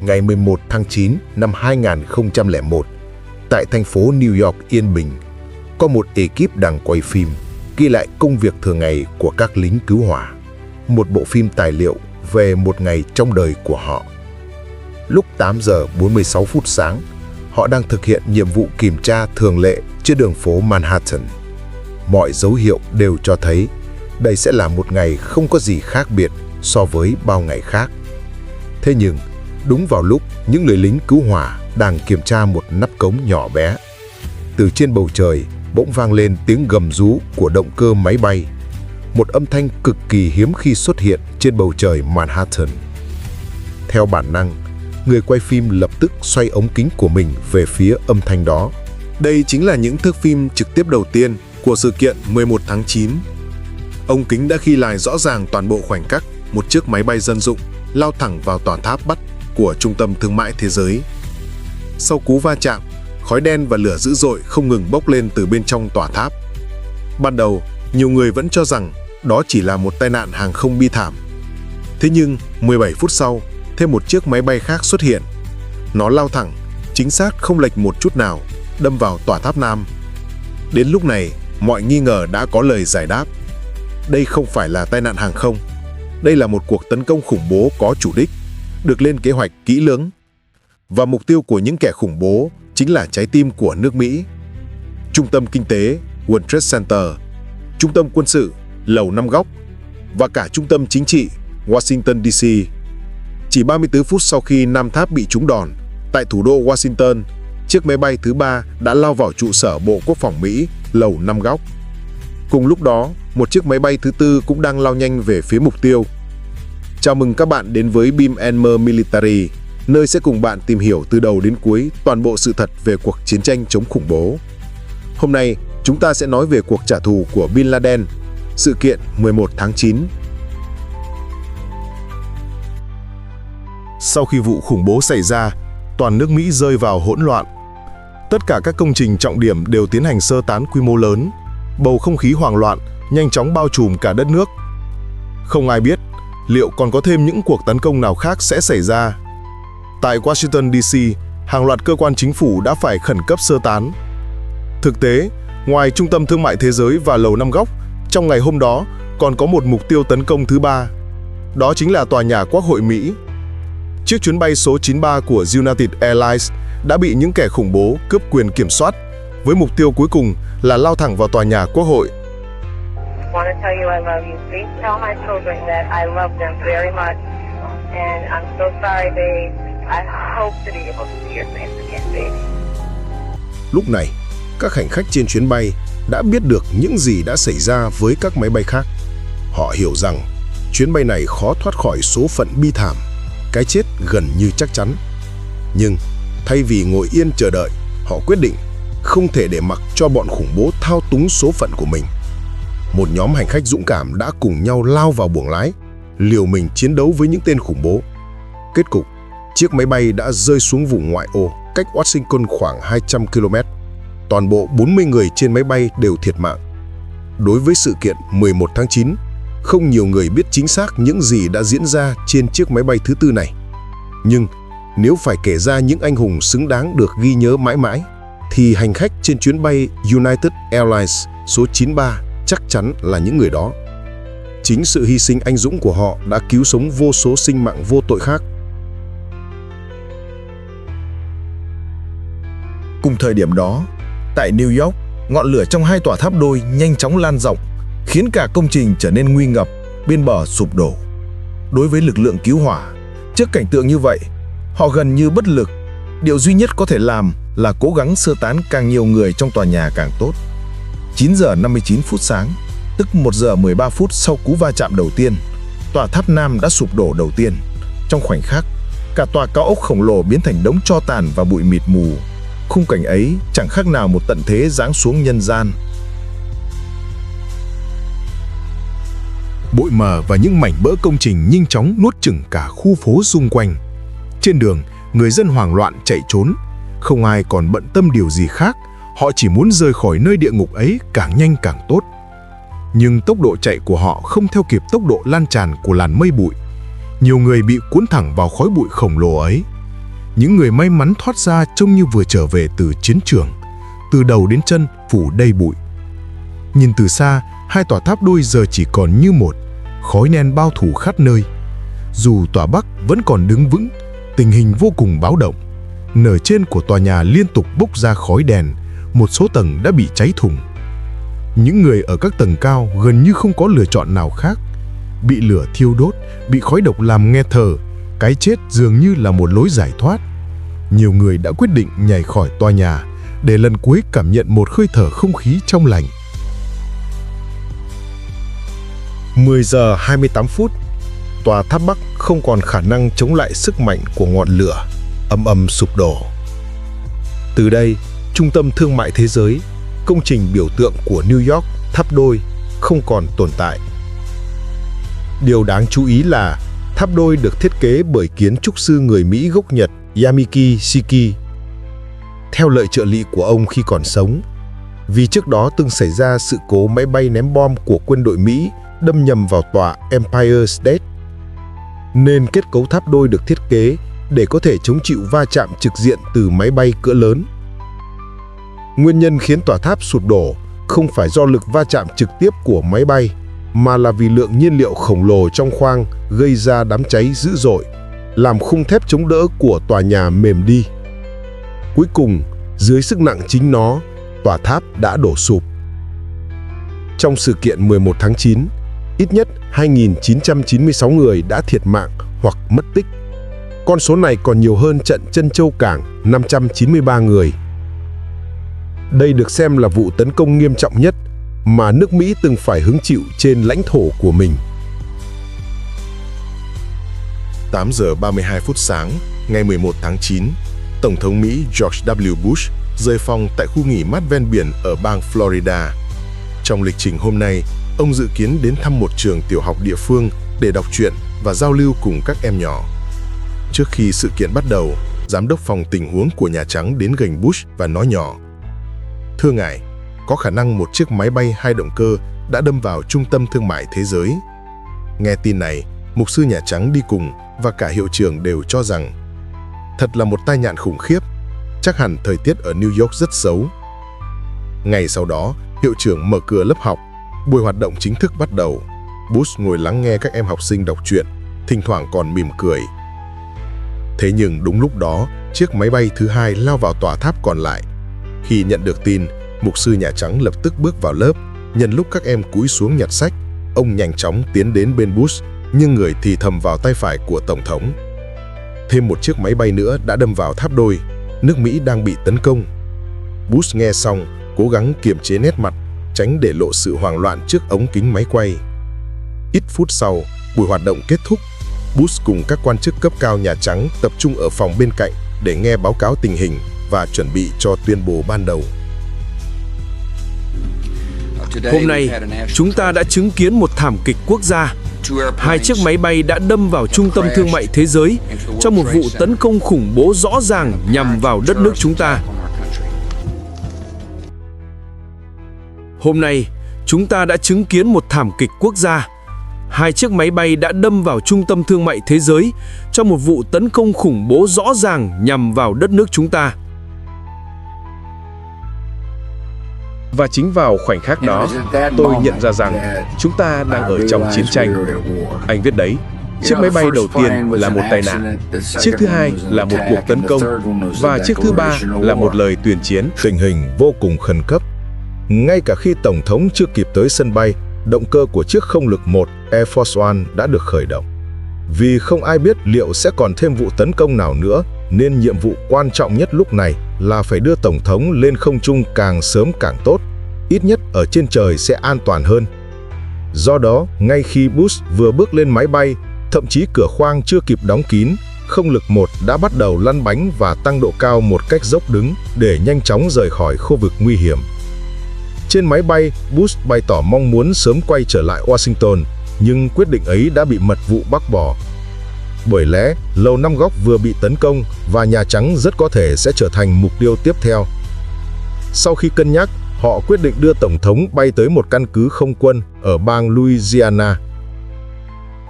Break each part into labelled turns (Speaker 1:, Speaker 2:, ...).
Speaker 1: Ngày 11 tháng 9 năm 2001, tại thành phố New York yên bình, có một ekip đang quay phim, ghi lại công việc thường ngày của các lính cứu hỏa. Một bộ phim tài liệu về một ngày trong đời của họ. Lúc 8 giờ 46 phút sáng, họ đang thực hiện nhiệm vụ kiểm tra thường lệ trên đường phố Manhattan. Mọi dấu hiệu đều cho thấy đây sẽ là một ngày không có gì khác biệt so với bao ngày khác. Thế nhưng, đúng vào lúc những người lính cứu hỏa đang kiểm tra một nắp cống nhỏ bé, từ trên bầu trời bỗng vang lên tiếng gầm rú của động cơ máy bay, một âm thanh cực kỳ hiếm khi xuất hiện trên bầu trời Manhattan. Theo bản năng, người quay phim lập tức xoay ống kính của mình về phía âm thanh đó.
Speaker 2: Đây chính là những thước phim trực tiếp đầu tiên của sự kiện 11 tháng 9. Ống kính đã ghi lại rõ ràng toàn bộ khoảnh khắc một chiếc máy bay dân dụng lao thẳng vào tòa tháp Bắc của Trung tâm Thương mại Thế giới. Sau cú va chạm, khói đen và lửa dữ dội không ngừng bốc lên từ bên trong tòa tháp. Ban đầu, nhiều người vẫn cho rằng đó chỉ là một tai nạn hàng không bi thảm. Thế nhưng, 17 phút sau, thêm một chiếc máy bay khác xuất hiện. Nó lao thẳng, chính xác không lệch một chút nào, đâm vào tòa tháp Nam. Đến lúc này, mọi nghi ngờ đã có lời giải đáp. Đây không phải là tai nạn hàng không. Đây là một cuộc tấn công khủng bố có chủ đích, được lên kế hoạch kỹ lưỡng. Và mục tiêu của những kẻ khủng bố chính là trái tim của nước Mỹ. Trung tâm kinh tế, World Trade Center, trung tâm quân sự, Lầu Năm Góc, và cả trung tâm chính trị, Washington DC. Chỉ 34 phút sau khi Nam Tháp bị trúng đòn, tại thủ đô Washington, chiếc máy bay thứ 3 đã lao vào trụ sở Bộ Quốc phòng Mỹ, Lầu Năm Góc. Cùng lúc đó, một chiếc máy bay thứ 4 cũng đang lao nhanh về phía mục tiêu. Chào mừng các bạn đến với Beam & Military, nơi sẽ cùng bạn tìm hiểu từ đầu đến cuối toàn bộ sự thật về cuộc chiến tranh chống khủng bố. Hôm nay, chúng ta sẽ nói về cuộc trả thù của Bin Laden, sự kiện 11 tháng 9.
Speaker 3: Sau khi vụ khủng bố xảy ra, toàn nước Mỹ rơi vào hỗn loạn. Tất cả các công trình trọng điểm đều tiến hành sơ tán quy mô lớn. Bầu không khí hoảng loạn nhanh chóng bao trùm cả đất nước. Không ai biết liệu còn có thêm những cuộc tấn công nào khác sẽ xảy ra. Tại Washington DC, hàng loạt cơ quan chính phủ đã phải khẩn cấp sơ tán. Thực tế, ngoài Trung tâm Thương mại Thế giới và Lầu Năm Góc, trong ngày hôm đó còn có một mục tiêu tấn công thứ 3. Đó chính là tòa nhà Quốc hội Mỹ. Chiếc chuyến bay số 93 của United Airlines đã bị những kẻ khủng bố cướp quyền kiểm soát, với mục tiêu cuối cùng là lao thẳng vào tòa nhà Quốc hội.
Speaker 1: Lúc này, các hành khách trên chuyến bay đã biết được những gì đã xảy ra với các máy bay khác. Họ hiểu rằng chuyến bay này khó thoát khỏi số phận bi thảm, cái chết gần như chắc chắn. Nhưng thay vì ngồi yên chờ đợi, họ quyết định không thể để mặc cho bọn khủng bố thao túng số phận của mình. Một nhóm hành khách dũng cảm đã cùng nhau lao vào buồng lái, liều mình chiến đấu với những tên khủng bố. Kết cục, chiếc máy bay đã rơi xuống vùng ngoại ô, cách Washington khoảng 200 km. Toàn bộ 40 người trên máy bay đều thiệt mạng. Đối với sự kiện 11 tháng 9, không nhiều người biết chính xác những gì đã diễn ra trên chiếc máy bay thứ 4 này. Nhưng nếu phải kể ra những anh hùng xứng đáng được ghi nhớ mãi mãi, thì hành khách trên chuyến bay United Airlines số 93 chắc chắn là những người đó. Chính sự hy sinh anh dũng của họ đã cứu sống vô số sinh mạng vô tội khác.
Speaker 3: Cùng thời điểm đó, tại New York, ngọn lửa trong hai tòa tháp đôi nhanh chóng lan rộng, khiến cả công trình trở nên nguy ngập, bên bờ sụp đổ. Đối với lực lượng cứu hỏa, trước cảnh tượng như vậy, họ gần như bất lực. Điều duy nhất có thể làm là cố gắng sơ tán càng nhiều người trong tòa nhà càng tốt. 9 giờ 59 phút sáng, tức 1 giờ 13 phút sau cú va chạm đầu tiên, tòa tháp Nam đã sụp đổ đầu tiên. Trong khoảnh khắc, cả tòa cao ốc khổng lồ biến thành đống tro tàn và bụi mịt mù. Khung cảnh ấy chẳng khác nào một tận thế giáng xuống nhân gian.
Speaker 1: Bụi mờ và những mảnh vỡ công trình nhanh chóng nuốt chửng cả khu phố xung quanh. Trên đường, người dân hoảng loạn chạy trốn. Không ai còn bận tâm điều gì khác. Họ chỉ muốn rời khỏi nơi địa ngục ấy càng nhanh càng tốt. Nhưng tốc độ chạy của họ không theo kịp tốc độ lan tràn của làn mây bụi. Nhiều người bị cuốn thẳng vào khói bụi khổng lồ ấy.
Speaker 3: Những người may mắn thoát ra trông như vừa trở về từ chiến trường, từ đầu đến chân phủ đầy bụi. Nhìn từ xa, hai tòa tháp đôi giờ chỉ còn như một, khói đen bao phủ khắp nơi. Dù tòa Bắc vẫn còn đứng vững, tình hình vô cùng báo động. Nửa trên của tòa nhà liên tục bốc ra khói đèn, một số tầng đã bị cháy thủng. Những người ở các tầng cao gần như không có lựa chọn nào khác. Bị lửa thiêu đốt, bị khói độc làm nghẹt thở, cái chết dường như là một lối giải thoát. Nhiều người đã quyết định nhảy khỏi tòa nhà để lần cuối cảm nhận một hơi thở không khí trong lành. 10 giờ 28 phút, tòa tháp Bắc không còn khả năng chống lại sức mạnh của ngọn lửa, ầm ầm sụp đổ. Từ đây, trung tâm thương mại thế giới, công trình biểu tượng của New York, tháp đôi, không còn tồn tại. Điều đáng chú ý là tháp đôi được thiết kế bởi kiến trúc sư người Mỹ gốc Nhật Yamiki Shiki. Theo lời trợ lý của ông khi còn sống, vì trước đó từng xảy ra sự cố máy bay ném bom của quân đội Mỹ đâm nhầm vào tòa Empire State, nên kết cấu tháp đôi được thiết kế để có thể chống chịu va chạm trực diện từ máy bay cỡ lớn. Nguyên nhân khiến tòa tháp sụp đổ không phải do lực va chạm trực tiếp của máy bay, mà là vì lượng nhiên liệu khổng lồ trong khoang gây ra đám cháy dữ dội, làm khung thép chống đỡ của tòa nhà mềm đi. Cuối cùng, dưới sức nặng chính nó, tòa tháp đã đổ sụp. Trong sự kiện 11 tháng 9, ít nhất 2.996 người đã thiệt mạng hoặc mất tích. Con số này còn nhiều hơn trận Trân Châu Cảng 593 người. Đây được xem là vụ tấn công nghiêm trọng nhất mà nước Mỹ từng phải hứng chịu trên lãnh thổ của mình. 8 giờ 32 phút sáng, ngày 11 tháng 9, Tổng thống Mỹ George W. Bush rời phòng tại khu nghỉ mát ven biển ở bang Florida. Trong lịch trình hôm nay, ông dự kiến đến thăm một trường tiểu học địa phương để đọc truyện và giao lưu cùng các em nhỏ. Trước khi sự kiện bắt đầu, Giám đốc phòng tình huống của Nhà Trắng đến gần Bush và nói nhỏ: "Thưa ngài, có khả năng một chiếc máy bay 2 động cơ đã đâm vào trung tâm thương mại thế giới." Nghe tin này, mục sư Nhà Trắng đi cùng và cả hiệu trưởng đều cho rằng thật là một tai nạn khủng khiếp, chắc hẳn thời tiết ở New York rất xấu. Ngày sau đó, hiệu trưởng mở cửa lớp học, buổi hoạt động chính thức bắt đầu. Bush ngồi lắng nghe các em học sinh đọc truyện, thỉnh thoảng còn mỉm cười. Thế nhưng đúng lúc đó, chiếc máy bay thứ hai lao vào tòa tháp còn lại. Khi nhận được tin, mục sư Nhà Trắng lập tức bước vào lớp. Nhân lúc các em cúi xuống nhặt sách, ông nhanh chóng tiến đến bên Bush, nhưng người thì thầm vào tay phải của Tổng thống. Thêm một chiếc máy bay nữa đã đâm vào tháp đôi, nước Mỹ đang bị tấn công. Bush nghe xong, cố gắng kiềm chế nét mặt, tránh để lộ sự hoảng loạn trước ống kính máy quay. Ít phút sau, buổi hoạt động kết thúc. Bush cùng các quan chức cấp cao Nhà Trắng tập trung ở phòng bên cạnh để nghe báo cáo tình hình và chuẩn bị cho tuyên bố ban đầu.
Speaker 4: Hôm nay, chúng ta đã chứng kiến một thảm kịch quốc gia. 2 chiếc máy bay đã đâm vào trung tâm thương mại thế giới trong một vụ tấn công khủng bố rõ ràng nhằm vào đất nước chúng ta. Hôm nay, chúng ta đã chứng kiến một thảm kịch quốc gia. 2 chiếc máy bay đã đâm vào trung tâm thương mại thế giới trong một vụ tấn công khủng bố rõ ràng nhằm vào đất nước chúng ta.
Speaker 5: Và chính vào khoảnh khắc đó, tôi nhận ra rằng chúng ta đang ở trong chiến tranh. Anh viết đấy, chiếc máy bay đầu tiên là một tai nạn, chiếc thứ hai là một cuộc tấn công, và chiếc thứ ba là một lời tuyên chiến.
Speaker 3: Tình hình vô cùng khẩn cấp. Ngay cả khi Tổng thống chưa kịp tới sân bay, động cơ của chiếc không lực 1 Air Force One đã được khởi động. Vì không ai biết liệu sẽ còn thêm vụ tấn công nào nữa, nên nhiệm vụ quan trọng nhất lúc này là phải đưa Tổng thống lên không trung càng sớm càng tốt, ít nhất ở trên trời sẽ an toàn hơn. Do đó, ngay khi Bush vừa bước lên máy bay, thậm chí cửa khoang chưa kịp đóng kín, không lực 1 đã bắt đầu lăn bánh và tăng độ cao một cách dốc đứng để nhanh chóng rời khỏi khu vực nguy hiểm. Trên máy bay, Bush bày tỏ mong muốn sớm quay trở lại Washington, nhưng quyết định ấy đã bị mật vụ bác bỏ. Bởi lẽ, Lầu Năm Góc vừa bị tấn công và Nhà Trắng rất có thể sẽ trở thành mục tiêu tiếp theo. Sau khi cân nhắc, họ quyết định đưa Tổng thống bay tới một căn cứ không quân ở bang Louisiana.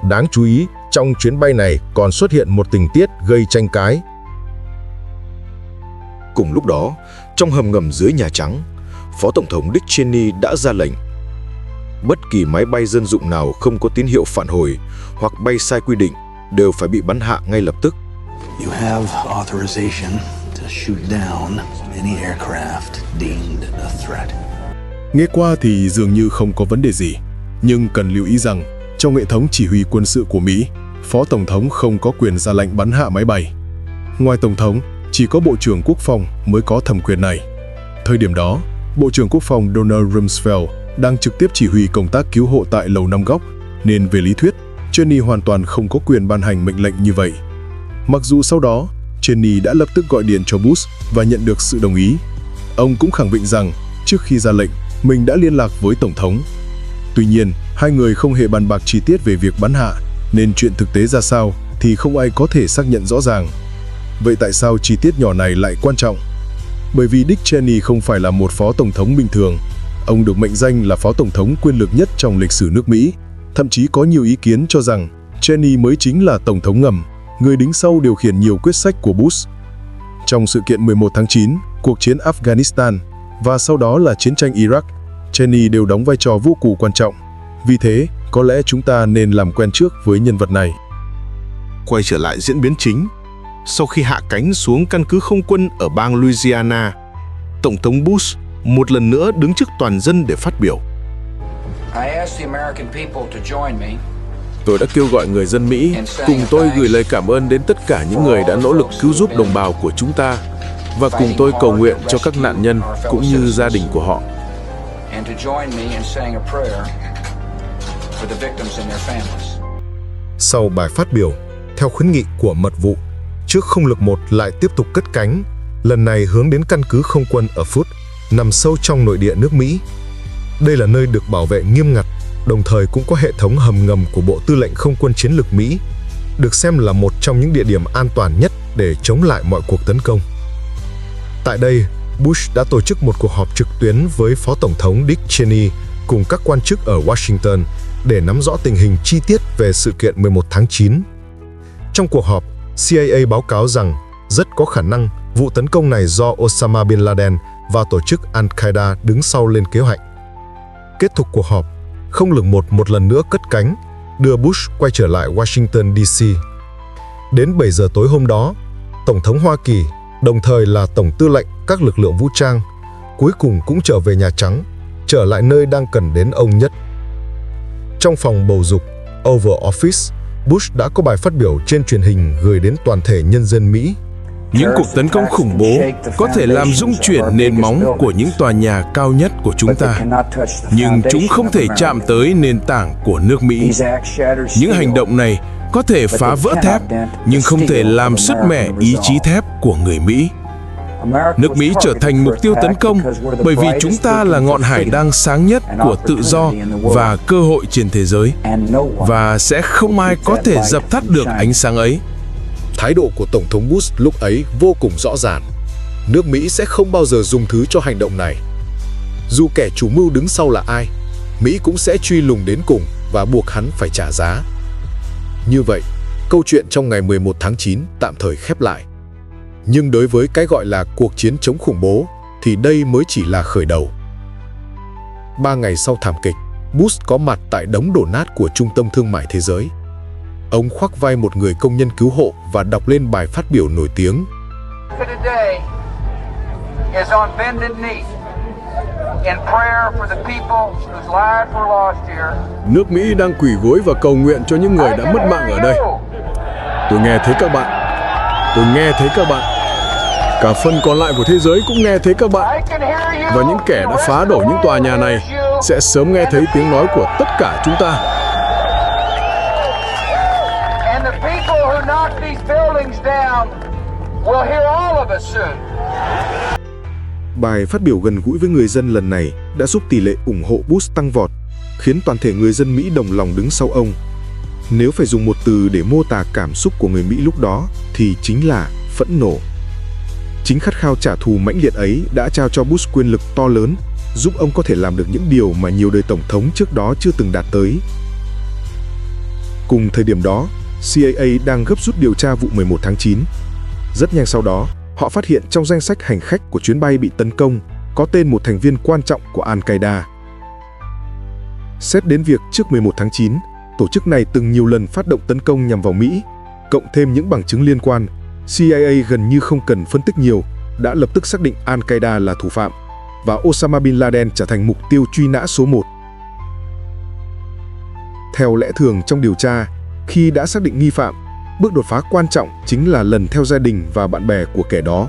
Speaker 3: Đáng chú ý, trong chuyến bay này còn xuất hiện một tình tiết gây tranh cãi.
Speaker 2: Cùng lúc đó, trong hầm ngầm dưới Nhà Trắng, Phó Tổng thống Dick Cheney đã ra lệnh. Bất kỳ máy bay dân dụng nào không có tín hiệu phản hồi hoặc bay sai quy định đều phải bị bắn hạ ngay lập tức.
Speaker 6: You have authorization to shoot down any aircraft deemed a threat.
Speaker 3: Nghe qua thì dường như không có vấn đề gì, nhưng cần lưu ý rằng trong hệ thống chỉ huy quân sự của Mỹ, Phó Tổng thống không có quyền ra lệnh bắn hạ máy bay. Ngoài Tổng thống, chỉ có Bộ trưởng Quốc phòng mới có thẩm quyền này. Thời điểm đó, Bộ trưởng Quốc phòng Donald Rumsfeld đang trực tiếp chỉ huy công tác cứu hộ tại Lầu Năm Góc, nên về lý thuyết, Cheney hoàn toàn không có quyền ban hành mệnh lệnh như vậy. Mặc dù sau đó, Cheney đã lập tức gọi điện cho Bush và nhận được sự đồng ý. Ông cũng khẳng định rằng, trước khi ra lệnh, mình đã liên lạc với Tổng thống. Tuy nhiên, hai người không hề bàn bạc chi tiết về việc bắn hạ, nên chuyện thực tế ra sao thì không ai có thể xác nhận rõ ràng. Vậy tại sao chi tiết nhỏ này lại quan trọng? Bởi vì Dick Cheney không phải là một phó tổng thống bình thường. Ông được mệnh danh là phó tổng thống quyền lực nhất trong lịch sử nước Mỹ. Thậm chí có nhiều ý kiến cho rằng Cheney mới chính là tổng thống ngầm, người đứng sau điều khiển nhiều quyết sách của Bush. Trong sự kiện 11 tháng 9, cuộc chiến Afghanistan và sau đó là chiến tranh Iraq, Cheney đều đóng vai trò vô cùng quan trọng. Vì thế, có lẽ chúng ta nên làm quen trước với nhân vật này.
Speaker 1: Quay trở lại diễn biến chính. Sau khi hạ cánh xuống căn cứ không quân ở bang Louisiana, Tổng thống Bush một lần nữa đứng trước toàn dân để phát biểu.
Speaker 4: Tôi đã kêu gọi người dân Mỹ cùng tôi gửi lời cảm ơn đến tất cả những người đã nỗ lực cứu giúp đồng bào của chúng ta và cùng tôi cầu nguyện cho các nạn nhân cũng như gia đình của họ.
Speaker 3: Sau bài phát biểu, theo khuyến nghị của mật vụ, chiếc không lực 1 lại tiếp tục cất cánh, lần này hướng đến căn cứ không quân ở Foote, nằm sâu trong nội địa nước Mỹ. Đây là nơi được bảo vệ nghiêm ngặt, đồng thời cũng có hệ thống hầm ngầm của Bộ Tư lệnh Không quân Chiến lược Mỹ, được xem là một trong những địa điểm an toàn nhất để chống lại mọi cuộc tấn công. Tại đây, Bush đã tổ chức một cuộc họp trực tuyến với Phó Tổng thống Dick Cheney cùng các quan chức ở Washington để nắm rõ tình hình chi tiết về sự kiện 11 tháng 9. Trong cuộc họp, CIA báo cáo rằng rất có khả năng vụ tấn công này do Osama Bin Laden và tổ chức Al-Qaeda đứng sau lên kế hoạch. Kết thúc cuộc họp, không lực 1 một lần nữa cất cánh, đưa Bush quay trở lại Washington DC. Đến 7 giờ tối hôm đó, Tổng thống Hoa Kỳ, đồng thời là Tổng tư lệnh các lực lượng vũ trang, cuối cùng cũng trở về Nhà Trắng, trở lại nơi đang cần đến ông nhất. Trong phòng bầu dục, Oval Office, Bush đã có bài phát biểu trên truyền hình gửi đến toàn thể nhân dân Mỹ.
Speaker 4: Những cuộc tấn công khủng bố có thể làm rung chuyển nền móng của những tòa nhà cao nhất của chúng ta, nhưng chúng không thể chạm tới nền tảng của nước Mỹ. Những hành động này có thể phá vỡ thép, nhưng không thể làm sứt mẻ ý chí thép của người Mỹ. Nước Mỹ trở thành mục tiêu tấn công bởi vì chúng ta là ngọn hải đăng sáng nhất của tự do và cơ hội trên thế giới, và sẽ không ai có thể dập tắt được ánh sáng ấy.
Speaker 3: Thái độ của Tổng thống Bush lúc ấy vô cùng rõ ràng. Nước Mỹ sẽ không bao giờ dùng thứ cho hành động này. Dù kẻ chủ mưu đứng sau là ai, Mỹ cũng sẽ truy lùng đến cùng và buộc hắn phải trả giá. Như vậy, câu chuyện trong ngày 11 tháng 9 tạm thời khép lại. Nhưng đối với cái gọi là cuộc chiến chống khủng bố thì đây mới chỉ là khởi đầu. 3 ngày sau thảm kịch, Bush có mặt tại đống đổ nát của Trung tâm Thương mại Thế giới. Ông khoác vai một người công nhân cứu hộ và đọc lên bài phát biểu nổi tiếng.
Speaker 4: Nước Mỹ đang quỳ gối và cầu nguyện cho những người đã mất mạng ở đây. Tôi nghe thấy các bạn. Tôi nghe thấy các bạn. Cả phần còn lại của thế giới cũng nghe thấy các bạn. Và những kẻ đã phá đổ những tòa nhà này sẽ sớm nghe thấy tiếng nói của tất cả chúng ta.
Speaker 1: Bài phát biểu gần gũi với người dân lần này đã giúp tỷ lệ ủng hộ Bush tăng vọt, khiến toàn thể người dân Mỹ đồng lòng đứng sau ông. Nếu phải dùng một từ để mô tả cảm xúc của người Mỹ lúc đó thì chính là phẫn nộ. Chính khát khao trả thù mãnh liệt ấy đã trao cho Bush quyền lực to lớn, giúp ông có thể làm được những điều mà nhiều đời tổng thống trước đó chưa từng đạt tới. Cùng thời điểm đó, CIA đang gấp rút điều tra vụ 11 tháng 9. Rất nhanh sau đó,
Speaker 2: họ phát hiện trong danh sách hành khách của chuyến bay bị tấn công có tên một thành viên quan trọng của Al-Qaeda. Xét đến việc trước 11 tháng 9, tổ chức này từng nhiều lần phát động tấn công nhằm vào Mỹ, cộng thêm những bằng chứng liên quan, CIA gần như không cần phân tích nhiều, đã lập tức xác định Al-Qaeda là thủ phạm, và Osama Bin Laden trở thành mục tiêu truy nã số 1. Theo lẽ thường trong điều tra, khi đã xác định nghi phạm, bước đột phá quan trọng chính là lần theo gia đình và bạn bè của kẻ đó.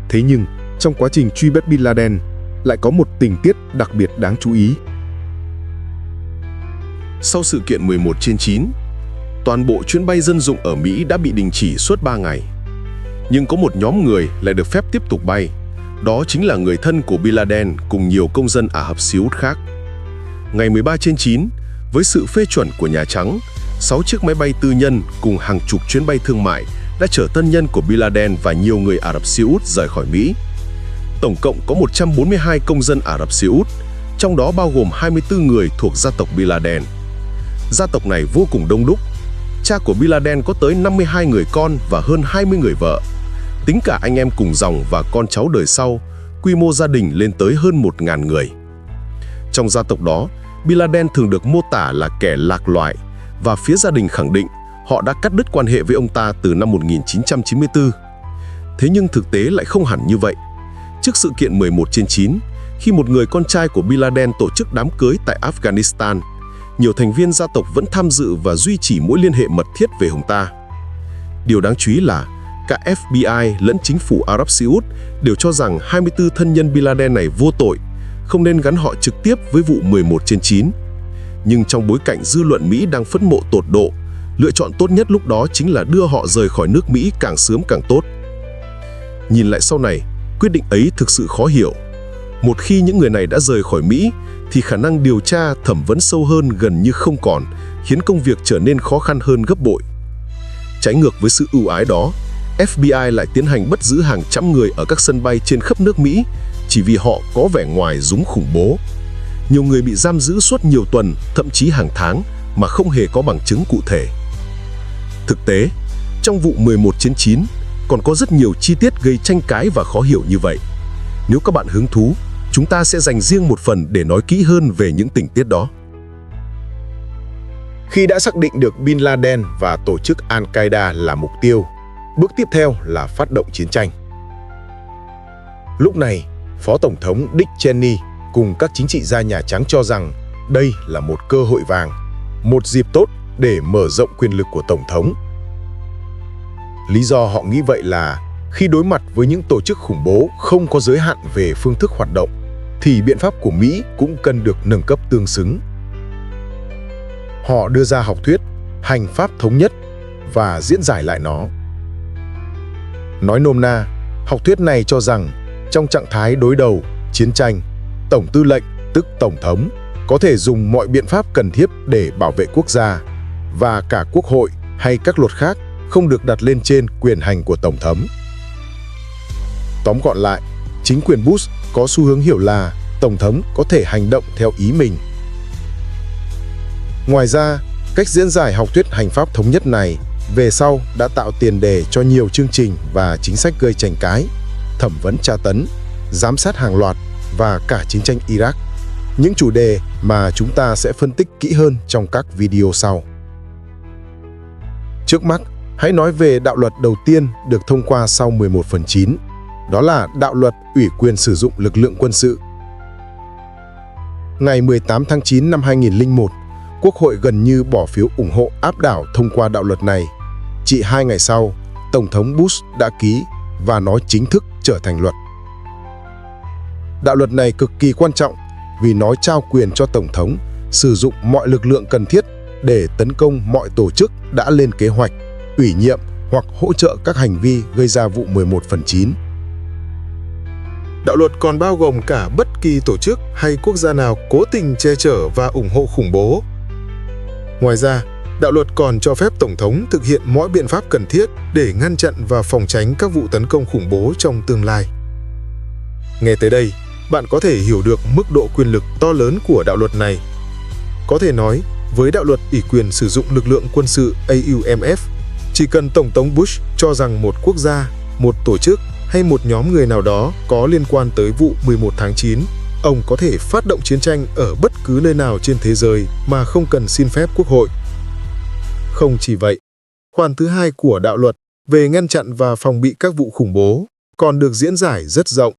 Speaker 2: Thế nhưng, trong quá trình truy bắt Bin Laden, lại có một tình tiết đặc biệt đáng chú ý.
Speaker 1: Sau sự kiện 11/9, toàn bộ chuyến bay dân dụng ở Mỹ đã bị đình chỉ suốt 3 ngày. Nhưng có một nhóm người lại được phép tiếp tục bay. Đó chính là người thân của Bin Laden cùng nhiều công dân Ả Rập Xê Út khác. Ngày 13/9, với sự phê chuẩn của Nhà Trắng, 6 chiếc máy bay tư nhân cùng hàng chục chuyến bay thương mại đã chở thân nhân của Bin Laden và nhiều người Ả Rập Xê Út rời khỏi Mỹ. Tổng cộng có 142 công dân Ả Rập Xê Út, trong đó bao gồm 24 người thuộc gia tộc Bin Laden. Gia tộc này vô cùng đông đúc. Cha của Bin Laden có tới 52 người con và hơn 20 người vợ. Tính cả anh em cùng dòng và con cháu đời sau, quy mô gia đình lên tới hơn 1.000 người. Trong gia tộc đó, Bin Laden thường được mô tả là kẻ lạc loài, và phía gia đình khẳng định họ đã cắt đứt quan hệ với ông ta từ năm 1994. Thế nhưng thực tế lại không hẳn như vậy. Trước sự kiện 11/9, khi một người con trai của Bin Laden tổ chức đám cưới tại Afghanistan, nhiều thành viên gia tộc vẫn tham dự và duy trì mối liên hệ mật thiết về ông ta. Điều đáng chú ý là cả FBI lẫn chính phủ Ả Rập Xê Út đều cho rằng 24 thân nhân Bin Laden này vô tội, không nên gắn họ trực tiếp với vụ 11/9. Nhưng trong bối cảnh dư luận Mỹ đang phẫn nộ tột độ, lựa chọn tốt nhất lúc đó chính là đưa họ rời khỏi nước Mỹ càng sớm càng tốt. Nhìn lại sau này, quyết định ấy thực sự khó hiểu. Một khi những người này đã rời khỏi Mỹ, thì khả năng điều tra, thẩm vấn sâu hơn gần như không còn, khiến công việc trở nên khó khăn hơn gấp bội. Trái ngược với sự ưu ái đó, FBI lại tiến hành bắt giữ hàng trăm người ở các sân bay trên khắp nước Mỹ chỉ vì họ có vẻ ngoài giống khủng bố. Nhiều người bị giam giữ suốt nhiều tuần, thậm chí hàng tháng mà không hề có bằng chứng cụ thể. Thực tế, trong vụ 11/9 còn có rất nhiều chi tiết gây tranh cãi và khó hiểu như vậy. Nếu các bạn hứng thú, chúng ta sẽ dành riêng một phần để nói kỹ hơn về những tình tiết đó.
Speaker 3: Khi đã xác định được Bin Laden và tổ chức Al-Qaeda là mục tiêu, bước tiếp theo là phát động chiến tranh. Lúc này, Phó Tổng thống Dick Cheney cùng các chính trị gia Nhà Trắng cho rằng đây là một cơ hội vàng, một dịp tốt để mở rộng quyền lực của Tổng thống. Lý do họ nghĩ vậy là khi đối mặt với những tổ chức khủng bố không có giới hạn về phương thức hoạt động, thì biện pháp của Mỹ cũng cần được nâng cấp tương xứng. Họ đưa ra học thuyết hành pháp thống nhất và diễn giải lại nó. Nói nôm na, học thuyết này cho rằng trong trạng thái đối đầu, chiến tranh, Tổng tư lệnh, tức Tổng thống, có thể dùng mọi biện pháp cần thiết để bảo vệ quốc gia, và cả quốc hội hay các luật khác không được đặt lên trên quyền hành của Tổng thống. Tóm gọn lại, chính quyền Bush có xu hướng hiểu là Tổng thống có thể hành động theo ý mình. Ngoài ra, cách diễn giải học thuyết hành pháp thống nhất này về sau đã tạo tiền đề cho nhiều chương trình và chính sách gây tranh cãi, thẩm vấn tra tấn, giám sát hàng loạt và cả chiến tranh Iraq. Những chủ đề mà chúng ta sẽ phân tích kỹ hơn trong các video sau. Trước mắt, hãy nói về đạo luật đầu tiên được thông qua sau 11/9. Đó là đạo luật ủy quyền sử dụng lực lượng quân sự. Ngày 18 tháng 9 năm 2001, Quốc hội gần như bỏ phiếu ủng hộ áp đảo thông qua đạo luật này. Chỉ 2 ngày sau, Tổng thống Bush đã ký và nó chính thức trở thành luật. Đạo luật này cực kỳ quan trọng vì nó trao quyền cho Tổng thống sử dụng mọi lực lượng cần thiết để tấn công mọi tổ chức đã lên kế hoạch, ủy nhiệm hoặc hỗ trợ các hành vi gây ra vụ 11/9. Đạo luật còn bao gồm cả bất kỳ tổ chức hay quốc gia nào cố tình che chở và ủng hộ khủng bố. Ngoài ra, đạo luật còn cho phép Tổng thống thực hiện mọi biện pháp cần thiết để ngăn chặn và phòng tránh các vụ tấn công khủng bố trong tương lai. Nghe tới đây, bạn có thể hiểu được mức độ quyền lực to lớn của đạo luật này. Có thể nói, với đạo luật ủy quyền sử dụng lực lượng quân sự AUMF, Chỉ cần Tổng thống Bush cho rằng một quốc gia, một tổ chức hay một nhóm người nào đó có liên quan tới vụ 11 tháng 9, ông có thể phát động chiến tranh ở bất cứ nơi nào trên thế giới mà không cần xin phép quốc hội. Không chỉ vậy, khoản thứ 2 của đạo luật về ngăn chặn và phòng bị các vụ khủng bố còn được diễn giải rất rộng.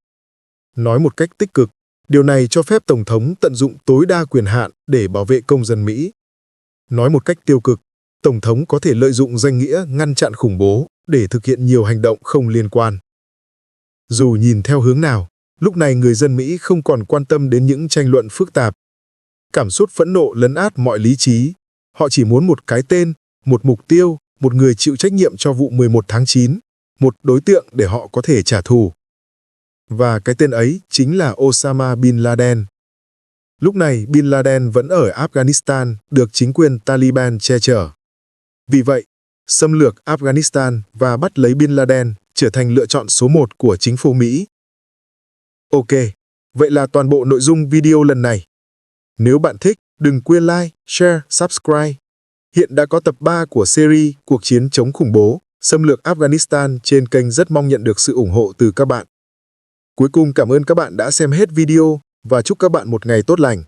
Speaker 3: Nói một cách tích cực, điều này cho phép Tổng thống tận dụng tối đa quyền hạn để bảo vệ công dân Mỹ. Nói một cách tiêu cực, Tổng thống có thể lợi dụng danh nghĩa ngăn chặn khủng bố để thực hiện nhiều hành động không liên quan. Dù nhìn theo hướng nào, lúc này người dân Mỹ không còn quan tâm đến những tranh luận phức tạp. Cảm xúc phẫn nộ lấn át mọi lý trí. Họ chỉ muốn một cái tên, một mục tiêu, một người chịu trách nhiệm cho vụ 11 tháng 9, một đối tượng để họ có thể trả thù. Và cái tên ấy chính là Osama Bin Laden. Lúc này Bin Laden vẫn ở Afghanistan, được chính quyền Taliban che chở. Vì vậy, xâm lược Afghanistan và bắt lấy Bin Laden trở thành lựa chọn số 1 của chính phủ Mỹ. Ok, vậy là toàn bộ nội dung video lần này. Nếu bạn thích, đừng quên like, share, subscribe. Hiện đã có tập 3 của series Cuộc chiến chống khủng bố, xâm lược Afghanistan trên kênh, rất mong nhận được sự ủng hộ từ các bạn. Cuối cùng cảm ơn các bạn đã xem hết video và chúc các bạn một ngày tốt lành.